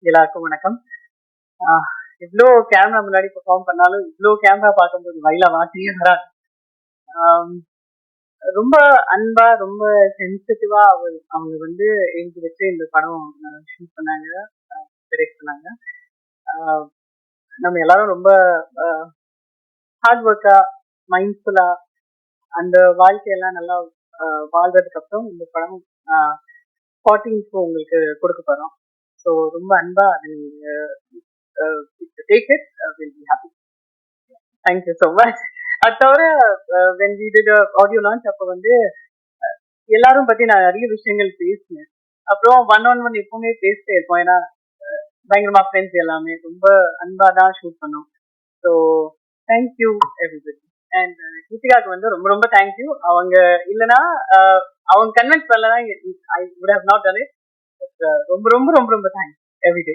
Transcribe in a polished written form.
எல்லாருக்கும் வணக்கம். ஆஹ் இவ்ளோ கேமரா முன்னாடி பெர்ஃபார்ம் பண்ணாலும் இவ்ளோ கேமரா பார்க்கும்போது வாயில வார்த்தையே வராது. ஆம், ரொம்ப அன்பா ரொம்ப சென்சிட்டிவா அவங்க வந்து எழுதி வச்சு இந்த படம் ஷூட் பண்ணாங்க, டைரக்ட் பண்ணாங்க. ஆஹ் நம்ம எல்லாரும் ரொம்ப ஹார்ட் ஒர்க்கா மைண்ட்ஃபுல்லா அந்த வாழ்க்கையெல்லாம் நல்லா வாழ்றதுக்கு அப்புறம் இந்த படம் 14th உங்களுக்கு கொடுக்க போறோம். ஸோ ரொம்ப அன்பா அது நீங்க take it, will be happy. Thank you so much. அது தவிர when we did audio launch அப்போ வந்து எல்லாரும் பத்தி நான் நிறைய விஷயங்கள் பேசினேன். அப்புறம் ஒன் எப்பவுமே பேசிட்டே இருப்போம். ஏன்னா பயங்கரமா ஃப்ரெண்ட்ஸ் எல்லாமே ரொம்ப அன்பா தான் ஷூட் பண்ணோம். So thank you everybody. அண்ட் கிருத்திகாவுக்கு வந்து ரொம்ப ரொம்ப தேங்க்யூ. அவங்க இல்லைன்னா அவங்க கன்வின்ஸ் பண்ணலன்னா I would have not done it. ரொம்ப ரொம்ப ரொம்ப ரொம்ப தேங்க்ஸ் எவ்ரிடே.